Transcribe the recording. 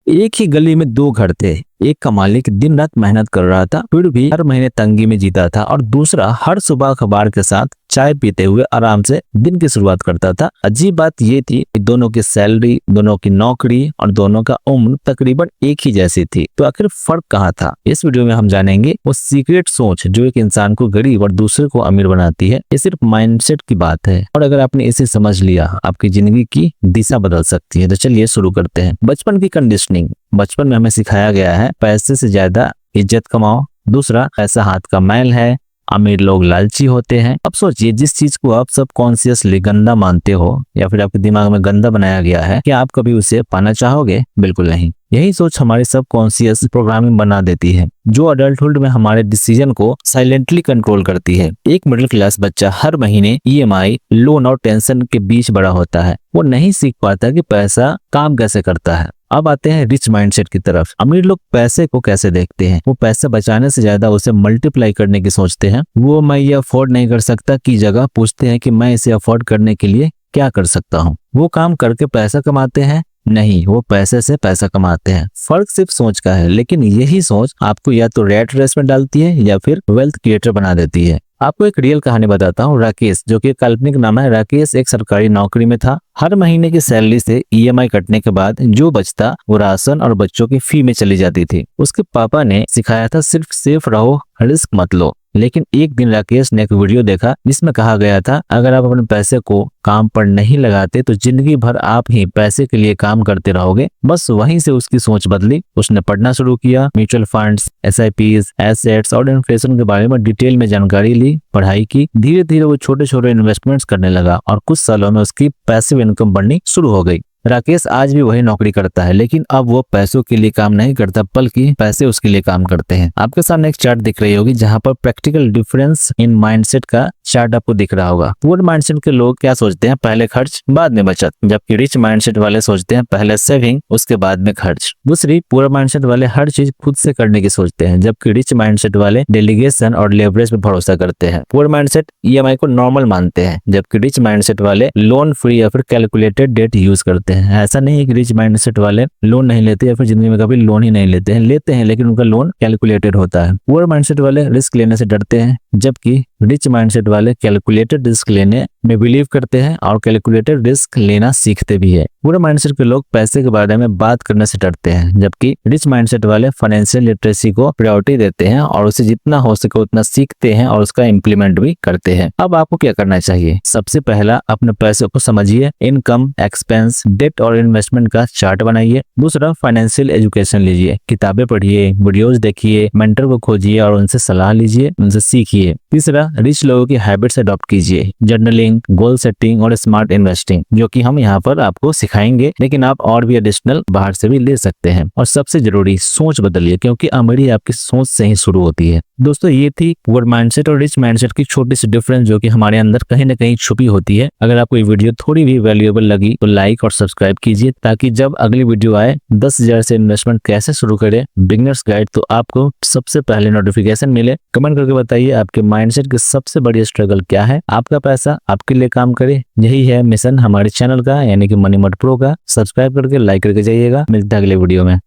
एक ही गली में दो घर थे। एक का मालिक दिन रात मेहनत कर रहा था, फिर भी हर महीने तंगी में जीता था, और दूसरा हर सुबह अखबार के साथ चाय पीते हुए आराम से दिन की शुरुआत करता था। अजीब बात ये थी कि दोनों की सैलरी, दोनों की नौकरी और दोनों का उम्र तकरीबन एक ही जैसी थी। तो आखिर फर्क कहाँ था? इस वीडियो में हम जानेंगे वो सीक्रेट सोच जो एक इंसान को गरीब और दूसरे को अमीर बनाती है। ये सिर्फ माइंडसेट की बात है, और अगर आपने इसे समझ लिया, आपकी जिंदगी की दिशा बदल सकती है। तो चलिए शुरू करते हैं। बचपन की कंडीशनिंग। बचपन में हमें सिखाया गया है पैसे से ज्यादा इज्जत कमाओ। दूसरा, पैसा हाथ का मैल है, अमीर लोग लालची होते हैं। अब सोचिए, जिस चीज को आप सब कॉन्शियसली गंदा मानते हो या फिर आपके दिमाग में गंदा बनाया गया है, क्या आप कभी उसे पाना चाहोगे? बिल्कुल नहीं। यही सोच हमारी सब कॉन्शियस प्रोग्रामिंग बना देती है, जो अडल्टहुड में हमारे डिसीजन को साइलेंटली कंट्रोल करती है। एक मिडिल क्लास बच्चा हर महीने ईएमआई, लोन और टेंशन के बीच बड़ा होता है। वो नहीं सीख पाता कि पैसा काम कैसे करता है। अब आते हैं रिच माइंडसेट की तरफ। अमीर लोग पैसे को कैसे देखते हैं? वो पैसे बचाने से ज्यादा उसे मल्टीप्लाई करने की सोचते हैं। वो मैं ये अफोर्ड नहीं कर सकता की जगह पूछते हैं कि मैं इसे अफोर्ड करने के लिए क्या कर सकता हूँ। वो काम करके पैसा कमाते हैं? नहीं, वो पैसे से पैसा कमाते हैं। फर्क सिर्फ सोच का है, लेकिन यही सोच आपको या तो रैट रेस में डालती है या फिर वेल्थ क्रिएटर बना देती है। आपको एक रियल कहानी बताता हूँ। राकेश, जो कि काल्पनिक नाम है, राकेश एक सरकारी नौकरी में था। हर महीने की सैलरी से ईएमआई कटने के बाद जो बचता वो राशन और बच्चों की फी में चली जाती थी। उसके पापा ने सिखाया था सिर्फ सेफ रहो, रिस्क मत लो। लेकिन एक दिन राकेश ने एक वीडियो देखा जिसमें कहा गया था, अगर आप अपने पैसे को काम पर नहीं लगाते तो जिंदगी भर आप ही पैसे के लिए काम करते रहोगे। बस वहीं से उसकी सोच बदली। उसने पढ़ना शुरू किया, म्यूचुअल फंड्स, एसआईपीज, एसेट्स और इन्फ्लेशन के बारे में डिटेल में जानकारी ली, पढ़ाई की। धीरे धीरे वो छोटे छोटे इन्वेस्टमेंट्स करने लगा और कुछ सालों में उसकी पैसिव इनकम बढ़नी शुरू हो गई। राकेश आज भी वही नौकरी करता है, लेकिन अब वो पैसों के लिए काम नहीं करता, बल्कि पैसे उसके लिए काम करते हैं। आपके सामने एक चार्ट दिख रही होगी जहां पर प्रैक्टिकल डिफरेंस इन माइंडसेट का चार्ट आपको दिख रहा होगा। पुअर माइंडसेट के लोग क्या सोचते हैं? पहले खर्च बाद में बचत। जबकि रिच माइंडसेट वाले सोचते हैं पहले सेविंग उसके बाद में खर्च। दूसरी, पुअर माइंडसेट वाले हर चीज खुद से करने की सोचते हैं, जबकि रिच माइंडसेट वाले डेलीगेशन और लेवरेज पे भरोसा करते हैं। पुअर माइंडसेट ईएमआई को नॉर्मल मानते हैं, जबकि रिच माइंडसेट वाले लोन फ्री या फिर कैलकुलेटेड डेट यूज करते हैं। ऐसा नहीं है कि रिच माइंडसेट वाले लोन नहीं लेते या फिर जिंदगी में कभी लोन ही नहीं लेते हैं, लेकिन उनका लोन कैलकुलेटेड होता है। पुअर माइंडसेट वाले रिस्क लेने से डरते हैं, जबकि रिच माइंडसेट वाले कैलकुलेटेड रिस्क लेने में बिलीव करते हैं और कैलकुलेटेड रिस्क लेना सीखते भी है। पुअर माइंडसेट के लोग पैसे के बारे में बात करने से डरते हैं, जबकि रिच माइंडसेट वाले फाइनेंशियल लिटरेसी को प्रायोरिटी देते हैं और उसे जितना हो सके उतना सीखते हैं और उसका इम्प्लीमेंट भी करते हैं। अब आपको क्या करना चाहिए? सबसे पहला, अपने पैसे को समझिए। इनकम, एक्सपेंस, डेट और इन्वेस्टमेंट का चार्ट बनाइए। दूसरा, फाइनेंशियल एजुकेशन लीजिए, किताबें पढ़िए, वीडियोस देखिए, मेंटर को खोजिए और उनसे सलाह लीजिए, उनसे सीखिए। तीसरा, रिच लोगों की हैबिट्स अडॉप्ट कीजिए, जर्नलिंग, गोल सेटिंग और स्मार्ट इन्वेस्टिंग, जो कि हम यहाँ पर आपको सिखाएंगे, लेकिन आप और भी एडिशनल बाहर से भी ले सकते हैं। और सबसे जरूरी, सोच बदलिए, क्योंकि अमीरी आपकी सोच से ही शुरू होती है। दोस्तों, ये थी पुअर माइंडसेट और रिच माइंडसेट की छोटी सी डिफरेंस, जो कि हमारे अंदर कहीं ना कहीं छुपी होती है। अगर आपको ये वीडियो थोड़ी भी वैल्यूएबल लगी तो लाइक और सब्सक्राइब कीजिए, ताकि जब अगली वीडियो आए 10,000 से इन्वेस्टमेंट कैसे शुरू करें, बिगिनर्स गाइड, तो आपको सबसे पहले नोटिफिकेशन मिले। कमेंट करके बताइए आपके माइंडसेट की सबसे बड़ी स्ट्रगल क्या है। आपका पैसा आपके लिए काम करे, यही है मिशन हमारे चैनल का, यानी कि मनी मट प्रो का। सब्सक्राइब करके लाइक करके जाइएगा। मिलते हैं अगले वीडियो में।